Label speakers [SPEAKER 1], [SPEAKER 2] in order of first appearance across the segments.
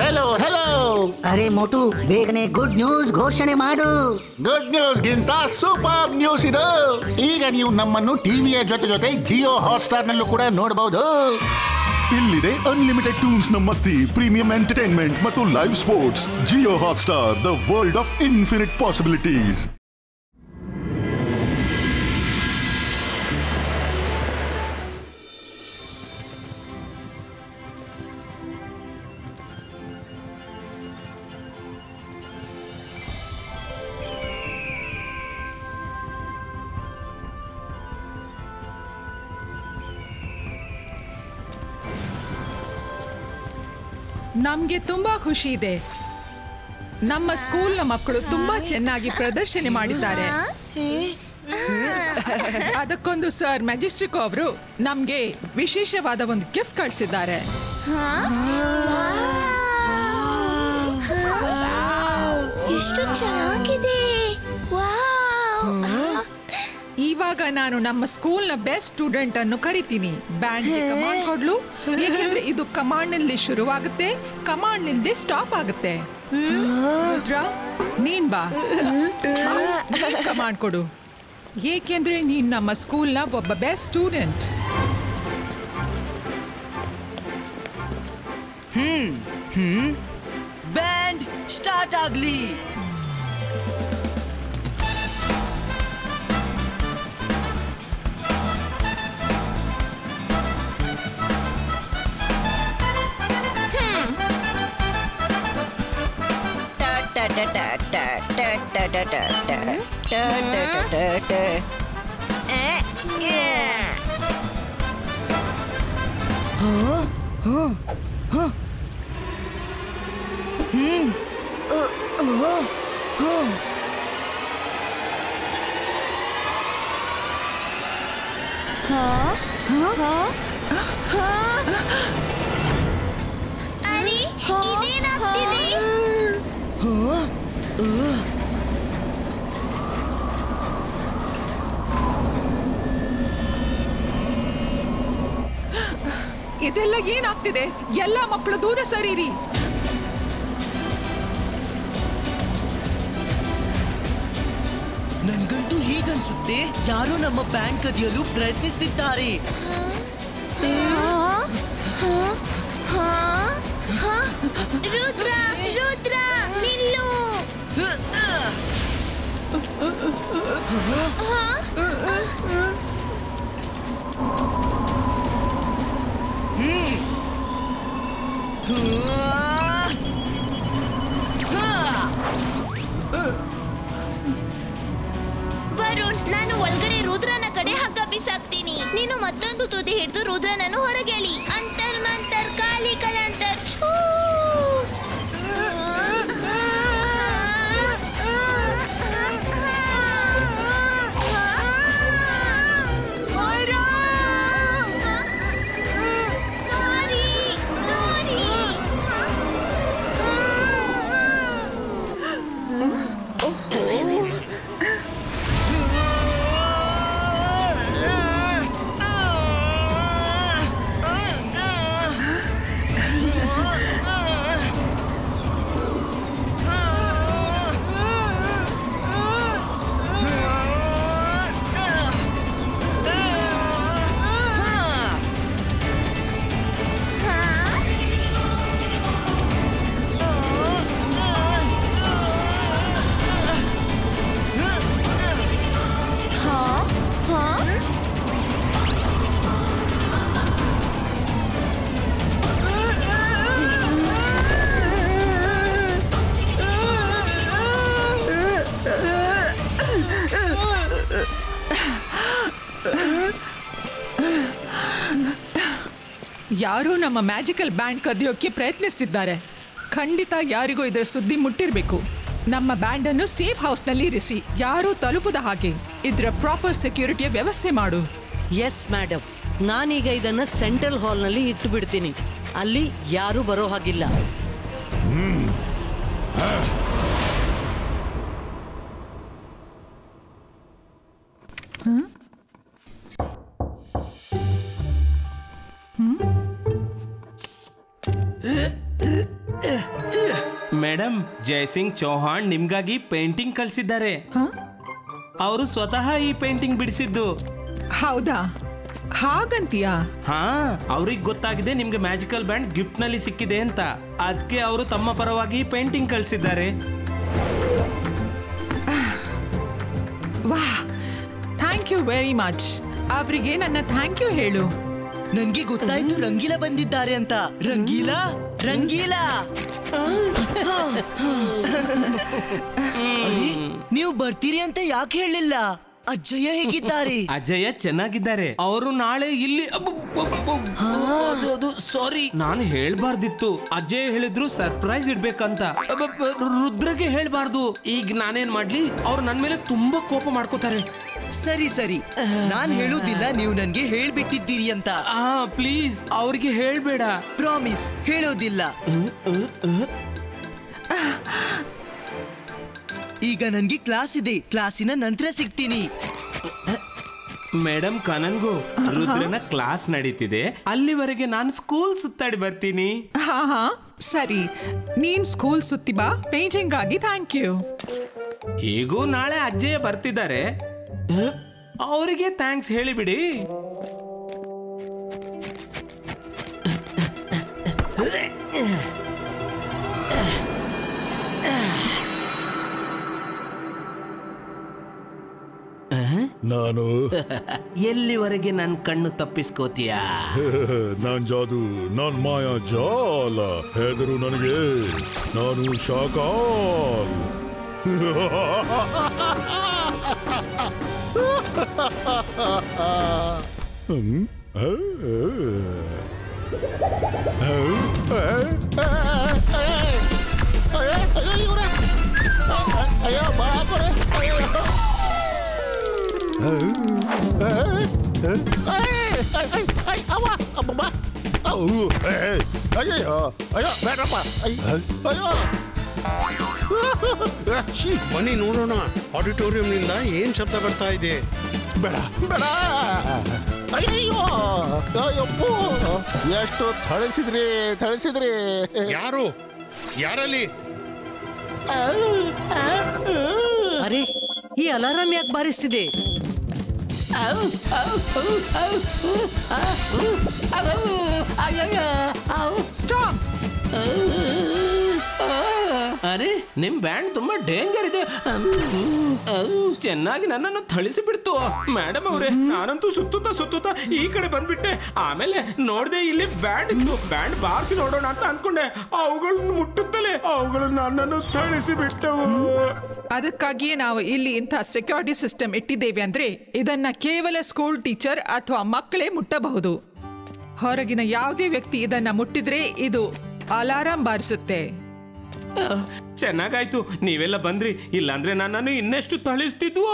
[SPEAKER 1] Hello hello.
[SPEAKER 2] ಅರೆ ಮೋಟು, ಬೇಗನೆ good news ಘೋಷಣೆ ಮಾಡು.
[SPEAKER 1] ಗುಡ್ ನ್ಯೂಸ್ ಗಿಂತ ಸೂಪರ್ ನ್ಯೂಸ್ ಇದು. ಈಗ ನೀವು ನಮ್ಮನ್ನು ಟಿವಿಯ ಜೊತೆ ಜೊತೆ ಜಿಯೋ ಹಾಟ್ಸ್ಟಾರ್ ನಲ್ಲೂ ಕೂಡ ನೋಡಬಹುದು.
[SPEAKER 3] ಇಲ್ಲಿದೆ ಅನ್ಲಿಮಿಟೆಡ್ ಟೂನ್ಸ್ ನ ಮಸ್ತಿ, ಪ್ರೀಮಿಯಂ ಎಂಟರ್ಟೈನ್ಮೆಂಟ್ ಮತ್ತು live sports. Jio Hotstar, the world of infinite possibilities.
[SPEAKER 4] ನಮ್ಗೆ ತುಂಬಾ ಖುಷಿ ಇದೆ. ನಮ್ಮ ಸ್ಕೂಲ್ನ ಮಕ್ಕಳು ತುಂಬಾ ಚೆನ್ನಾಗಿ ಪ್ರದರ್ಶನ ಮಾಡಿದ್ದಾರೆ. ಅದಕ್ಕೊಂದು ಸರ್ ಮ್ಯಾಜಿಸ್ಟ್ರಿಕ್ ಅವರು ನಮ್ಗೆ ವಿಶೇಷವಾದ ಒಂದು ಗಿಫ್ಟ್ ಕಳಿಸಿದ್ದಾರೆ.
[SPEAKER 5] ಎಷ್ಟು ಚೆನ್ನಾಗಿದೆ.
[SPEAKER 4] ಇವಾಗ ನಾನು ನಮ್ಮ ಸ್ಕೂಲ್ನ ಬೆಸ್ಟ್ ಸ್ಟೂಡೆಂಟ್ ಅನ್ನು ಕರಿತೀನಿ. ಬ್ಯಾಂಡ್ ಕಮಾಂಡ್ ಕೊಡ್ಲು, ಏಕೆಂದ್ರೆ ಇದು ಕಮಾಂಡ್ ನಲ್ಲಿ ಶುರುವಾಗುತ್ತೆ, ಕಮಾಂಡ್ ನಿಂದ ಸ್ಟಾಪ್ ಆಗುತ್ತೆ. ನೀನ್ ಬಾ, ಕಮಾಂಡ್ ಕೊಡು, ಏಕೆಂದ್ರೆ ನೀನ್ ನಮ್ಮ ಸ್ಕೂಲ್ನ ಒಬ್ಬ ಬೆಸ್ಟ್ ಸ್ಟೂಡೆಂಟ್.
[SPEAKER 6] ಬ್ಯಾಂಡ್ ಸ್ಟಾರ್ಟ್ ಆಗ್ಲಿ.
[SPEAKER 5] ಅರೆ ಇದೇನಾಗ್ತಿದೆ?
[SPEAKER 4] ಇದೆಲ್ಲ ಏನಾಗ್ತಿದೆ? ಎಲ್ಲ ಮಕ್ಕಳು ದೂರ ಸರೀರಿ.
[SPEAKER 6] ನನ್ಗಂತೂ ಹೀಗನ್ಸುತ್ತೆ, ಯಾರೋ ನಮ್ಮ ಬ್ಯಾಂಡ್ ಕದಿಯಲು ಪ್ರಯತ್ನಿಸುತ್ತಿದ್ದಾರೆ.
[SPEAKER 5] ರುದ್ರ ರುದ್ರ ನಿಲ್ಲು. ವರುಣ್, ನಾನು ಒಳಗಡೆ ರುದ್ರನ ಕಡೆ ಹಗ್ಗ ಬಿಸಾಕ್ತೀನಿ. ನೀನು ಮತ್ತೊಂದು ತುದಿ ಹಿಡಿದು ರುದ್ರನನ್ನು ಹೊರಗೆಳಿ. ಅಂತರ್ ಮಂತರ್ ಕಾಲಿ ಕಲಂತರ್ ಛೂ.
[SPEAKER 4] ಯಾರೋ ನಮ್ಮ ಮ್ಯಾಜಿಕಲ್ ಬ್ಯಾಂಡ್ ಕದಿಯೋಕೆ ಪ್ರಯತ್ನಿಸ್ತಿದ್ದಾರೆ. ಖಂಡಿತ ಯಾರಿಗೂ ಇದರ ಸುದ್ದಿ ಮುಟ್ಟಿರಬೇಕು. ನಮ್ಮ ಬ್ಯಾಂಡ್ ಅನ್ನು ಸೇಫ್ ಹೌಸ್ ನಲ್ಲಿ ಇರಿಸಿ, ಯಾರೂ ತಲುಪದ ಹಾಗೆ. ಇದರ ಪ್ರಾಪರ್ ಸೆಕ್ಯೂರಿಟಿಯ ವ್ಯವಸ್ಥೆ ಮಾಡು.
[SPEAKER 7] ಎಸ್ ಮೇಡಮ್, ನಾನೀಗ ಇದನ್ನ ಸೆಂಟ್ರಲ್ ಹಾಲ್ ನಲ್ಲಿ ಇಟ್ಟು ಬಿಡ್ತೀನಿ. ಅಲ್ಲಿ ಯಾರು ಬರೋ ಹಾಗಿಲ್ಲ.
[SPEAKER 8] ಮೇಡಮ್ ಜಯಸಿಂಗ್ ಚೌಹಾಣ್ ನಿಮ್ಗಾಗಿ ಪೇಂಟಿಂಗ್ ಕಳ್ಸಿದ್ದಾರೆ. ಅವರು ಸ್ವತಃ ಈ ಪೇಂಟಿಂಗ್ ಬಿಡಿಸಿದ್ದು.
[SPEAKER 4] ಹೌದಾ? ಹಾಗಂತೀಯಾ?
[SPEAKER 8] ಹಾ, ಅವ್ರಿಗೆ ಗೊತ್ತಾಗಿದೆ ನಿಮ್ಗೆ ಮ್ಯಾಜಿಕಲ್ ಬ್ಯಾಂಡ್ ಗಿಫ್ಟ್ ನಲ್ಲಿ ಸಿಕ್ಕಿದೆ ಅಂತ. ಅದಕ್ಕೆ ಅವರು ತಮ್ಮ ಪರವಾಗಿ ಪೇಂಟಿಂಗ್ ಕಳ್ಸಿದ್ದಾರೆ.
[SPEAKER 4] ವಾಹ್, ಥ್ಯಾಂಕ್ ಯು ವೆರಿ ಮಚ್. ಅವರಿಗೆ ನನ್ನ ಥ್ಯಾಂಕ್ ಯು ಹೇಳು.
[SPEAKER 6] ನನ್ಗೆ ಗೊತ್ತಾಯ್ತು ರಂಗೀಲಾ ಬಂದಿದ್ದಾರೆ ಅಂತ. ರಂಗೀಲಾ ರಂಗೀಲಾ ಅರೆ, ನೀವು ಬರ್ತೀರಿ ಅಂತ ಯಾಕೆ ಹೇಳಿಲ್ಲ? ಅಜ್ಜಯ್ಯ ಹೇಗಿದ್ದಾರೆ?
[SPEAKER 8] ಅಜಯ ಚೆನ್ನಾಗಿದ್ದಾರೆ. ಅವರು ನಾಳೆ ಇಲ್ಲಿ ಸಾರಿ, ನಾನು ಹೇಳ್ಬಾರ್ದಿತ್ತು. ಅಜಯ್ ಹೇಳಿದ್ರು ಸರ್ಪ್ರೈಸ್ ಇಡ್ಬೇಕಂತ. ರುದ್ರಗೆ ಹೇಳ್ಬಾರ್ದು. ಈಗ ನಾನೇನ್ ಮಾಡ್ಲಿ? ಅವ್ರು ನನ್ ಮೇಲೆ ತುಂಬಾ ಕೋಪ ಮಾಡ್ಕೋತಾರೆ.
[SPEAKER 6] ಸರಿ ಸರಿ, ನಾನ್ ಹೇಳುದಿಲ್ಲ, ನೀವು ನನ್ಗೆ ಹೇಳ್ಬಿಟ್ಟಿದ್ದೀರಿ ಅಂತ.
[SPEAKER 8] ಪ್ಲೀಸ್ ಅವ್ರಿಗೆ ಹೇಳ್ಬೇಡ.
[SPEAKER 6] ಪ್ರಾಮಿಸ್, ಹೇಳೋದಿಲ್ಲ. ಈಗ ನನ್ಗೆ ಕ್ಲಾಸ್ ಇದೆ. ಕ್ಲಾಸಿನ ನಂತರ ಸಿಗ್ತೀನಿ.
[SPEAKER 8] ಮೇಡಮ್ ಕನನ್ಗೂ ರುದ್ರನ ಕ್ಲಾಸ್ ನಡೀತಿದೆ. ಅಲ್ಲಿವರೆಗೆ ನಾನು ಸ್ಕೂಲ್ ಸುತ್ತಾಡಿ ಬರ್ತೀನಿ.
[SPEAKER 4] ಹಾ ಸರಿ, ನೀನ್ ಸ್ಕೂಲ್ ಸುತ್ತಿ ಬಾ. ಪೇಂಟಿಂಗ್ ಆಗಿ ಥ್ಯಾಂಕ್ ಯು.
[SPEAKER 8] ಹೇಗೂ ನಾಳೆ ಅಜ್ಜಯ್ಯ ಬರ್ತಿದ್ದಾರೆ, ಅವರಿಗೆ ಥ್ಯಾಂಕ್ಸ್ ಹೇಳಿಬಿಡಿ.
[SPEAKER 3] ನಾನು
[SPEAKER 8] ಎಲ್ಲಿವರೆಗೆ ನನ್ನ ಕಣ್ಣು ತಪ್ಪಿಸ್ಕೋತೀಯಾ?
[SPEAKER 3] ನಾನ್ ಜಾದು, ನಾನ್ ಮಾಯಾ ಜಾಲ. ಹೆದರು ನನಗೆ, ನಾನು ಶಾಕಾಲ್.
[SPEAKER 1] ಅಯ್ಯೋ ಬಾಪರೆ, ಅಯ್ಯೋ ಅಯ್ಯೋ ಬೇಡಪ್ಪ, ಅಯ್ಯೋ
[SPEAKER 9] ಬನ್ನಿ ನೋಡೋಣ, ಆಡಿಟೋರಿಯಂನಿಂದ ಏನ್ ಶಬ್ದ ಬರ್ತಾ ಇದೆ.
[SPEAKER 1] ಬೇಡ ಬೇಡ, ಅಯ್ಯೋ ಅಯ್ಯಪ್ಪೋ, ಎಷ್ಟು ಥಳಿಸಿದ್ರಿ.
[SPEAKER 9] ಯಾರು? ಯಾರಲ್ಲಿ?
[SPEAKER 7] ಅರೆ, ಈ ಅಲಾರಾಮ್ ಯಾಕೆ ಬಾರಿಸ್ತಿದೆ?
[SPEAKER 4] ಸ್ಟಾಪ್.
[SPEAKER 8] ಅರೆ, ನಿಮ್ ಬ್ಯಾಂಡ್ ತುಂಬಾ ಡೇಂಜರ್ ಇದೆ. ಚೆನ್ನಾಗಿ ನನ್ನನ್ನು ಥಳಿಸಿ ಬಿಡ್ತು. ಮೇಡಮ್ ಅವ್ರೆ, ನಾನಂತೂ ಸುತ್ತುತ್ತಾ ಈ ಕಡೆ ಬಂದ್ಬಿಟ್ಟೆ. ಆಮೇಲೆ ನೋಡ್ದೆ ಇಲ್ಲಿ ಬ್ಯಾಂಡ್ ಇತ್ತು. ಬ್ಯಾಂಡ್ ಬಾರಿಸಿ ನೋಡೋಣ ಅಂತ ಅನ್ಕೊಂಡೆ. ಅವುಗಳನ್ನು ಮುಟ್ಟುತ್ತಲೇ ಅವುಗಳು ನನ್ನನ್ನು ಥಳಿಸಿ ಬಿಟ್ಟವು.
[SPEAKER 4] ಅದಕ್ಕಾಗಿಯೇ ನಾವು ಇಲ್ಲಿ ಇಂಥ ಸೆಕ್ಯೂರಿಟಿ ಸಿಸ್ಟಮ್ ಇಟ್ಟಿದ್ದೇವೆ. ಅಂದ್ರೆ ಇದನ್ನ ಕೇವಲ ಸ್ಕೂಲ್ ಟೀಚರ್ ಅಥವಾ ಮಕ್ಕಳೇ ಮುಟ್ಟಬಹುದು. ಹೊರಗಿನ ಯಾವುದೇ ವ್ಯಕ್ತಿ ಇದನ್ನ ಮುಟ್ಟಿದ್ರೆ ಇದು ಅಲಾರಾಮ್ ಬಾರಿಸುತ್ತೆ.
[SPEAKER 8] ಚೆನ್ನಾಗಾಯ್ತು ನೀವೆಲ್ಲ ಬಂದ್ರಿ, ಇಲ್ಲಾಂದ್ರೆ ನನ್ನನ್ನು ಇನ್ನೆಷ್ಟು ಥಳಿಸ್ತಿದ್ವು.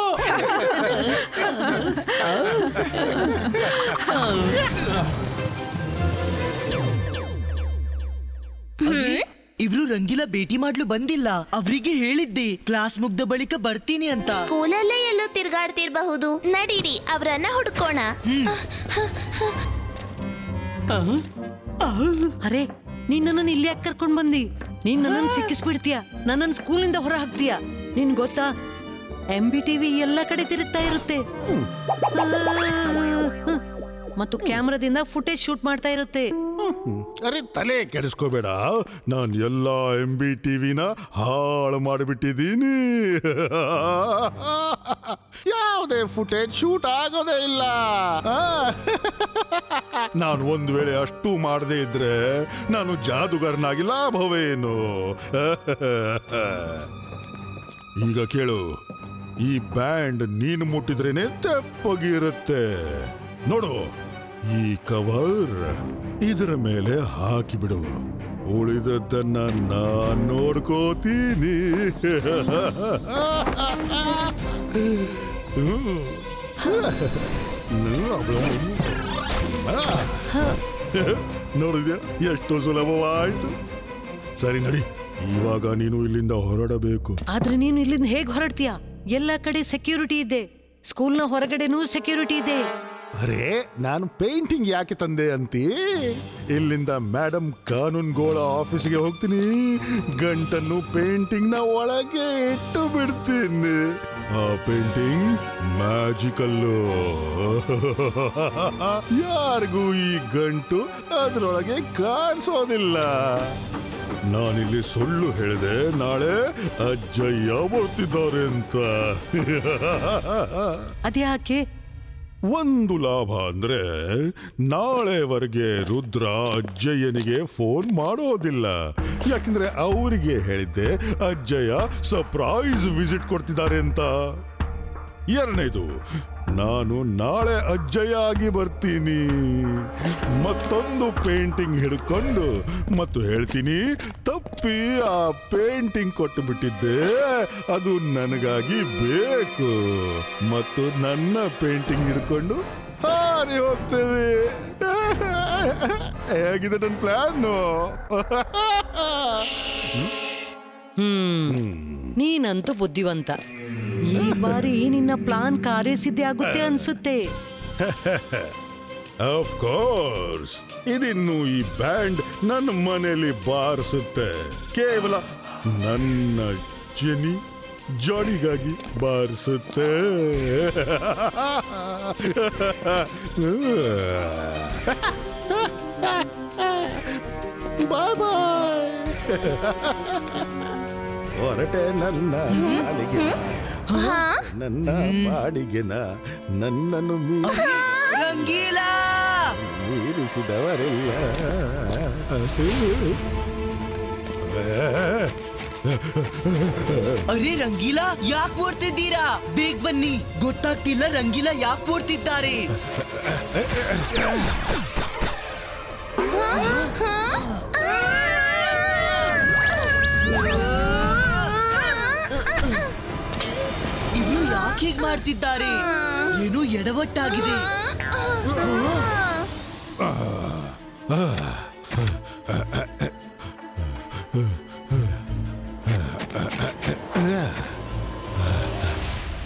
[SPEAKER 6] ಇವ್ರು ರಂಗೀಲಾ ಭೇಟಿ ಮಾಡ್ಲು ಬಂದಿಲ್ಲ. ಅವರಿಗೆ ಹೇಳಿದ್ದೆ ಕ್ಲಾಸ್ ಮುಗ್ದ ಬಳಿಕ ಬರ್ತೀನಿ ಅಂತ.
[SPEAKER 5] ಸ್ಕೂಲಲ್ಲೇ ಎಲ್ಲೋ ತಿರ್ಗಾಡ್ತಿರ್ಬಹುದು. ನಡೀರಿ, ಅವರನ್ನ ಹುಡ್ಕೋಣ.
[SPEAKER 7] ಅರೆ, ನೀನ್ ನನ್ನನ್ನು ಇಲ್ಲಿ ಯಾಕೆ ಕರ್ಕೊಂಡ್ ಬಂದಿ? ನೀನ್ ನನ್ನನ್ನು ಸಿಕ್ಕಿಸ್ಬಿಡ್ತೀಯ, ನನ್ನನ್ನು ಸ್ಕೂಲಿಂದ ಹೊರ ಹಾಕ್ತೀಯ. ನಿನ್ ಗೊತ್ತಾ, MBTV ಎಲ್ಲ ಕಡೆ ತಿರುಗ್ತಾ ಇರುತ್ತೆ ಮತ್ತು ಕ್ಯಾಮ್ರಾದಿಂದ ಫುಟೇಜ್ ಶೂಟ್ ಮಾಡ್ತಾ ಇರುತ್ತೆ.
[SPEAKER 3] ಅರೆ ತಲೆ ಕೆಡಿಸ್ಕೋಬೇಡ, ನಾನು ಎಲ್ಲ MBTVನ ಹಾಳು ಮಾಡಿಬಿಟ್ಟಿದ್ದೀನಿ.
[SPEAKER 1] ಯಾವುದೇ ಫುಟೇಜ್ ಶೂಟ್ ಆಗೋದೇ ಇಲ್ಲ.
[SPEAKER 3] ನಾನು ಒಂದು ವೇಳೆ ಅಷ್ಟು ಮಾಡದೇ ಇದ್ರೆ ನಾನು ಜಾದುಗಾರನಾಗಿ ಲಾಭವೇನು? ಈಗ ಕೇಳು, ಈ ಬ್ಯಾಂಡ್ ನೀನು ಮುಟ್ಟಿದ್ರೇನೆ ತೆಪ್ಪಗಿರುತ್ತೆ. ನೋಡು, ಈ ಕವರ್ ಇದರ ಮೇಲೆ ಹಾಕಿಬಿಡು. ಉಳಿದದ್ದನ್ನ ನಾನ್ ನೋಡ್ಕೋತೀನಿ. ನೋಡಿದ್ಯಾ, ಎಷ್ಟು ಸುಲಭವಾಯ್ತು. ಸರಿ ನಡಿ, ಇವಾಗ ನೀನು ಇಲ್ಲಿಂದ ಹೊರಡಬೇಕು.
[SPEAKER 7] ಆದ್ರೆ ನೀನು ಇಲ್ಲಿಂದ ಹೇಗ್ ಹೊರಡ್ತೀಯ? ಎಲ್ಲ ಕಡೆ ಸೆಕ್ಯೂರಿಟಿ ಇದೆ. ಸ್ಕೂಲ್ನ ಹೊರಗಡೆನೂ ಸೆಕ್ಯೂರಿಟಿ ಇದೆ.
[SPEAKER 3] ಅರೆ ನಾನು ಪೇಂಟಿಂಗ್ ಯಾಕೆ ತಂದೆ ಅಂತೀ? ಇಲ್ಲಿಂದ ಮೇಡಮ್ ಕಾನೂನ್ಗೋಳ ಆಫೀಸ್ಗೆ ಹೋಗ್ತೀನಿ, ಗಂಟನ್ನು ಪೇಂಟಿಂಗ್ ನ ಒಳಗೆ ಇಟ್ಟು ಬಿಡ್ತೀನಿ. ಆ ಪೇಂಟಿಂಗ್ ಮ್ಯಾಜಿಕಲ್ಲು. ಯಾರಿಗೂ ಈ ಗಂಟು ಅದರೊಳಗೆ ಕಾಣಿಸೋದಿಲ್ಲ. ನಾನಿಲ್ಲಿ ಸುಳ್ಳು ಹೇಳಿದೆ ನಾಳೆ ಅಜ್ಜಯ್ಯ ಬರ್ತಿದ್ದಾರೆ ಅಂತ.
[SPEAKER 7] ಅದ್ಯಾಕೆ?
[SPEAKER 3] ಒಂದು ಲಾಭ ಅಂದ್ರೆ ನಾಳೆವರೆಗೆ ರುದ್ರ ಅಜ್ಜಯ್ಯನಿಗೆ ಫೋನ್ ಮಾಡೋದಿಲ್ಲ. ಯಾಕಂದ್ರೆ ಅವರಿಗೆ ಹೇಳಿದ್ದೆ ಅಜ್ಜಯ್ಯ ಸರ್ಪ್ರೈಸ್ ವಿಸಿಟ್ ಕೊಡ್ತಿದ್ದಾರೆ ಅಂತ. ಎರಡನೇದು, ನಾನು ನಾಳೆ ಅಜ್ಜಯ್ಯ ಆಗಿ ಬರ್ತೀನಿ, ಮತ್ತೊಂದು ಪೇಂಟಿಂಗ್ ಹಿಡ್ಕೊಂಡು ಮತ್ತು ಹೇಳ್ತೀನಿ ತಪ್ಪಿ ಆ ಪೇಂಟಿಂಗ್ ಕೊಟ್ಟು ಬಿಟ್ಟಿದ್ದೆ, ಅದು ನನಗಾಗಿ ಬೇಕು, ಮತ್ತು ನನ್ನ ಪೇಂಟಿಂಗ್ ಹಿಡ್ಕೊಂಡು ಹಾರಿ ಹೋಗ್ತೇನೆ. ಹೇಗಿದೆ ನನ್ನ ಪ್ಲಾನು?
[SPEAKER 7] ನೀನಂತೂ ಬುದ್ಧಿವಂತ. ಈ ಬಾರಿ ನಿನ್ನ ಪ್ಲಾನ್ ಕಾರ್ಯಸಿದ್ಧಿ ಆಗುತ್ತೆ ಅನ್ಸುತ್ತೆ.
[SPEAKER 3] ಆಫ್ ಕೋರ್ಸ್, ಇದಿನ್ನು ಈ ಬ್ಯಾಂಡ್ ನನ್ನ ಮನೆಯಲ್ಲಿ ಬಾರಿಸುತ್ತೆ. ಕೇವಲ ನನ್ನ ಜಾನಿಗಾಗಿ ಬಾರಿಸುತ್ತೆ. ಬಾಯ್ ಬಾಯ್. ಹೊರಟೆ ನನ್ನ ಬಾಡಿಗೆ, ನನ್ನ ಬಾಡಿಗೆನ ನನ್ನನ್ನು ಮೀರಿಸಿದವರೆಲ್ಲ.
[SPEAKER 6] ಅರೆ ರಂಗೀಲಾ, ಯಾಕೆ ಓಡ್ತಿದ್ದೀರಾ? ಬೇಗ ಬನ್ನಿ, ಗೊತ್ತಾಗ್ತಿಲ್ಲ ರಂಗೀಲಾ ಯಾಕೆ ಓಡ್ತಿದ್ದಾರೆ. ಇವ್ರು ಯಾಕೆ ಹೀಗೆ ಮಾಡ್ತಿದ್ದಾರೆ? ಏನೋ ಎಡವಟ್ಟಾಗಿದೆ.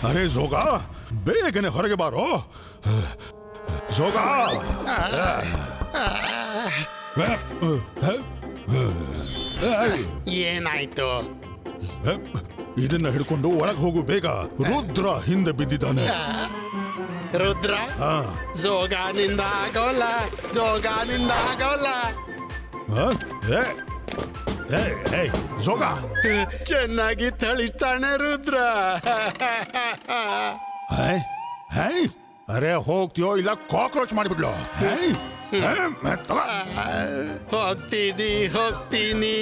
[SPEAKER 3] ಅರೆ ಜೋಗ, ಬೇಗನೆ ಹೊರಗೆ ಬಾರೋ. ಜೋಗ,
[SPEAKER 9] ಏನಾಯ್ತು?
[SPEAKER 3] ಇದನ್ನ ಹಿಡ್ಕೊಂಡು ಒಳಗೆ ಹೋಗು ಬೇಗ. ರುದ್ರ ಹಿಂದೆ ಬಿದ್ದಿದ್ದಾನೆ.
[SPEAKER 9] ರುದ್ರ, ಜೋಗಾನಿಂದ ಆಗೋಲ್ಲ, ಜೋಗಾನಿಂದ ಆಗೋಲ್ಲ.
[SPEAKER 3] ಜೋಗ
[SPEAKER 9] ಚೆನ್ನಾಗಿ ಥಳಿಸ್ತಾನೆ ರುದ್ರ.
[SPEAKER 3] ಅರೆ ಹೋಗ್ತೀಯೋ ಇಲ್ಲ ಕಾಕ್ರೋಚ್ ಮಾಡಿಬಿಡ್ಲೋ?
[SPEAKER 9] ಹೋಗ್ತೀನಿ ಹೋಗ್ತೀನಿ.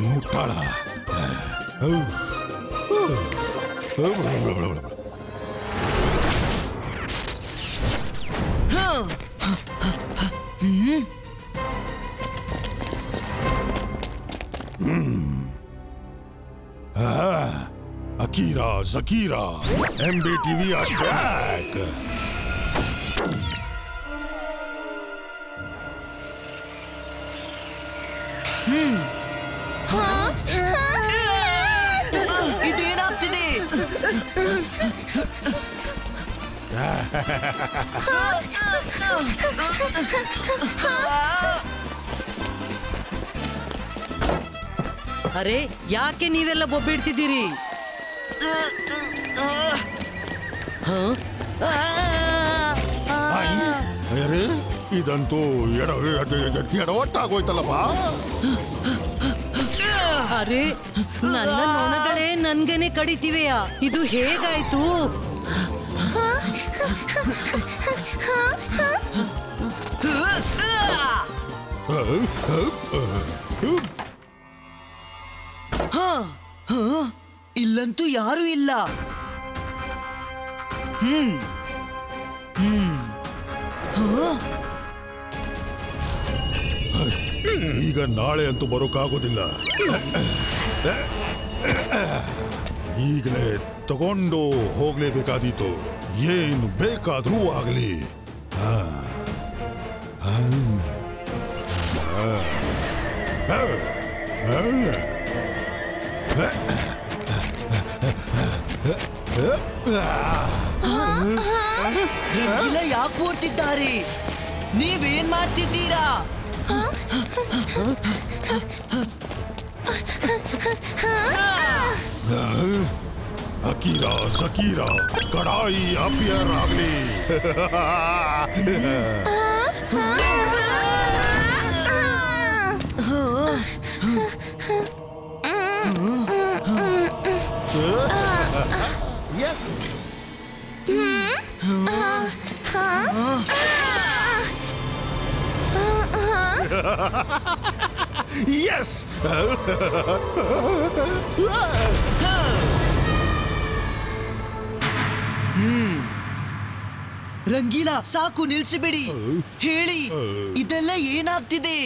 [SPEAKER 3] ಮುಟ್ಟಾಳ. Akira ಜಕೀರಾ MBTV attack.
[SPEAKER 6] ಇದೇನಾಗ್ತಿದೆ?
[SPEAKER 7] ಅರೆ ಯಾಕೆ ನೀವೆಲ್ಲ ಬೊಬ್ಬಿಡ್ತಿದ್ದೀರಿ?
[SPEAKER 3] ಇದಂತೂ ಎಡವಟ್ಟಾಗೋಯ್ತಲ್ಲಪ್ಪ.
[SPEAKER 7] ಅರೆ ನನ್ನ ನೊಣಗಳೇ ನನ್ಗೇನೆ ಕಡಿತಿವೆಯಾ? ಇದು ಹೇಗಾಯ್ತು?
[SPEAKER 6] ಇಲ್ಲಂತೂ ಯಾರು ಇಲ್ಲ.
[SPEAKER 3] ಈಗ ನಾಳೆ ಅಂತೂ ಬರೋಕ್ಕಾಗೋದಿಲ್ಲ. ಈಗಲೇ ತಗೊಂಡು ಹೋಗ್ಲೇಬೇಕಾದೀತು. ಏನು ಬೇಕಾದ್ರೂ ಆಗಲಿ.
[SPEAKER 6] ರಂಗಿಲ ಯಾಕೆ ಓಡ್ತಿದ್ದಾರೆ? ನೀವೇನ್ ಮಾಡ್ತಿದ್ದೀರಾ?
[SPEAKER 3] ಅಕೀರಾ ಸಕೀರಾ ಕಡಾಯಿ ಅಪಿಯರ್ ಆಗಲಿ. Yes!
[SPEAKER 6] ರಂಗೀಲ ಸಾಕು ನಿಲ್ಸಿಬಿಡಿ. ಹೇಳಿ ಇದೆಲ್ಲ ಏನಾಗ್ತಿದೆ?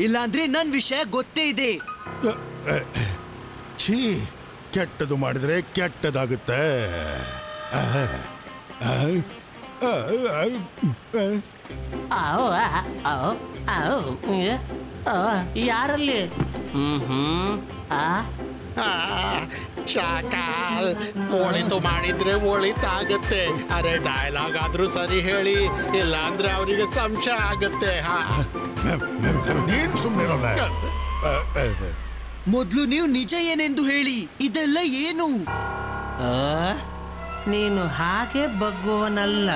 [SPEAKER 6] ಇಲ್ಲಾಂದ್ರೆ ನನ್ ವಿಷಯ ಗೊತ್ತೇ ಇದೆ.
[SPEAKER 3] ಛೀ, ಕೆಟ್ಟದು ಮಾಡಿದ್ರೆ ಕೆಟ್ಟದಾಗುತ್ತೆ.
[SPEAKER 10] ಯಾರಲ್ಲಿ?
[SPEAKER 9] ಶಾಕಾಲ್ ಒಳಿತು ಮಾಡಿದ್ರೆ ಒಳಿತಾಗತ್ತೆ. ಅರೆ ಡೈಲಾಗ್ ಆದ್ರೂ ಸರಿ ಹೇಳಿ, ಇಲ್ಲ ಅಂದ್ರೆ ಅವರಿಗೆ ಸಂಶಯ ಆಗತ್ತೆ.
[SPEAKER 3] ನೀನ್ ಸುಮ್ಮನಿರಲ್ಲ.
[SPEAKER 6] ಮೊದ್ಲು ನೀವು ನಿಜ ಏನೆಂದು ಹೇಳಿ. ಇದೆಲ್ಲ ಏನು?
[SPEAKER 10] ನೀನು ಹಾಗೆ ಬಗ್ಗುವನಲ್ಲ.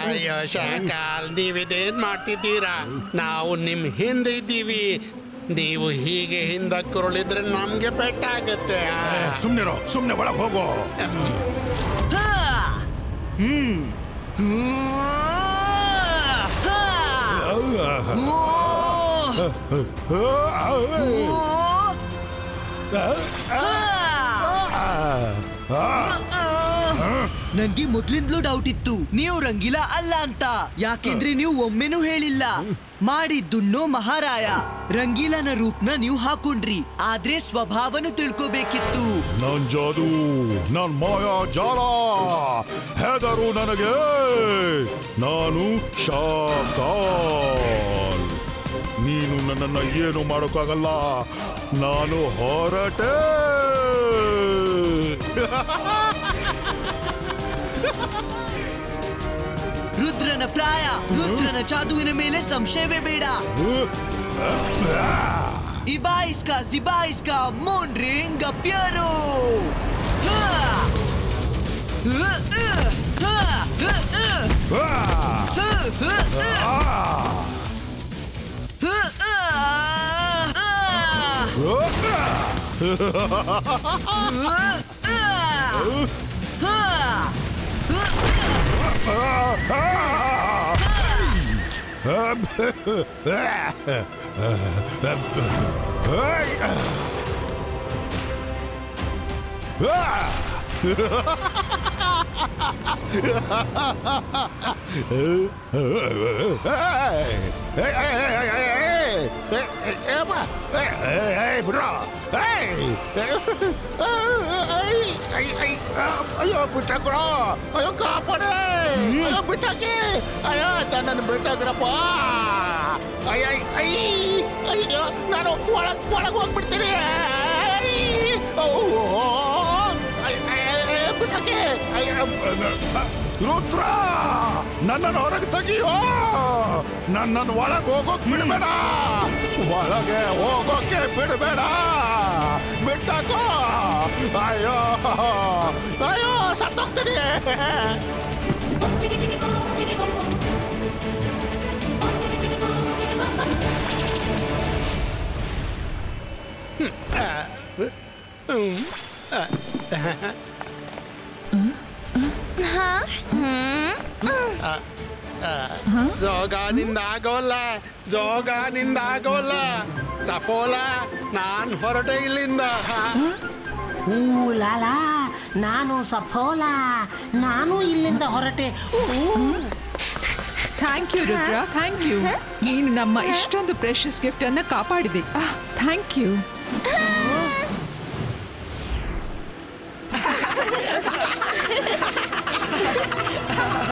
[SPEAKER 9] ಅಯ್ಯೋ ಶಾಕಾಲ್, ನೀವಿದೇನ್ ಮಾಡ್ತಿದ್ದೀರಾ? ನಾವು ನಿಮ್ ಹಿಂದೆ ಇದ್ದೀವಿ. ನೀವು ಹೀಗೆ ಹಿಂದಕ್ಕುರುಳಿದ್ರೆ ನಮ್ಗೆ ಪೆಟ್ಟಾಗತ್ತೆ.
[SPEAKER 3] ಸುಮ್ಮನಿರೋ, ಸುಮ್ಮನೆ ಒಳಗೆ ಹೋಗೋ.
[SPEAKER 6] ನನ್ಗೆ ಮೊದ್ಲಿಂದಲೂ ಡೌಟ್ ಇತ್ತು ನೀವು ರಂಗಿಲ ಅಲ್ಲ ಅಂತ. ಯಾಕೆಂದ್ರೆ ನೀವು ಒಮ್ಮೆನೂ ಹೇಳಿಲ್ಲ. ಮಾಡಿದ್ದುಣ್ಣೋ ಮಹಾರಾಯ. ರಂಗೀಲನ ರೂಪ್ನ ನೀವು ಹಾಕೊಂಡ್ರಿ, ಆದ್ರೆ ಸ್ವಭಾವನು ತಿಳ್ಕೋಬೇಕಿತ್ತು.
[SPEAKER 3] ನಾನ್ ಜಾದು, ನಾನ್ ಮಾಯಾ ಜಾಲ. ಹೆದರು ನನಗೆ, ನಾನು ಶಾಕಾಲ್. ನೀನು ನನ್ನನ್ನ ಏನು ಮಾಡೋಕ್ಕಾಗಲ್ಲ. ನಾನು ಹೊರಟೆ.
[SPEAKER 6] ರುದ್ರನ ಪ್ರಾಯ, ರುದ್ರನ ಜಾದುವಿನ ಮೇಲೆ ಸಂಶಯವೇ ಬೇಡ. ಇಬಾಯಿಸ್ಕಾ ಜಿಬಾಯಿಸ್ಕಾ ಮೋನ್ರಿಂಗ್ ಅಪ್ಯರು.
[SPEAKER 1] ಅಯ್ಯೋ ಬಿಟ್ಟಕ್ರ, ಅಯ್ಯೋ ಕಾಪಾಡೆ, ಅಯ್ಯೋ ಬಿಟ್ಟಕ್ಕೆ, ಅಯ್ಯೋ ನನ್ನನ್ನು ಬಿಟ್ಟಕ್ರಪ್ಪ. ಅಯ್ಯೋ ನಾನು ಒಳಗೆ ಹೋಗ್ಬಿಡ್ತೀನಿ. ಬಿಟ್ಟಕ್ಕೆ
[SPEAKER 3] ರುದ್ರ, ನನ್ನನ್ನು ಹೊರಗೆ ತೆಗಿಯೋ. ನನ್ನನ್ನು ಒಳಗೆ ಹೋಗೋಕ್ ಬಿಡಬೇಡ. ಒಳಗೆ ಹೋಗೋಕೆ ಬಿಡಬೇಡ. ಬಿಟ್ಟಾಕೋ. ಅಯ್ಯೋ ಅಯ್ಯೋ ಸತ್ತೋಗ್ತೀನಿ.
[SPEAKER 9] ಜೋಗ ನಿಂದಾಗೋಲ್ಲ ಜೋಗ ನಿಂದಾಗೋಲ್ಲ ಚಪೋಲ ನಾನ್ ಹೊರಟೆ ಇಲ್ಲಿಂದ
[SPEAKER 10] ಊ ಲಾಲಾ ನಾನು ಸಫೋಲ ನಾನು ಇಲ್ಲಿಂದ ಹೊರಟೆ
[SPEAKER 4] thank you Rudra, thank you. ನೀನು ನಮ್ಮ ಇಷ್ಟೊಂದು ಪ್ರೆಷಸ್ ಗಿಫ್ಟ್ ಅನ್ನ ಕಾಪಾಡಿದೆ. Thank you.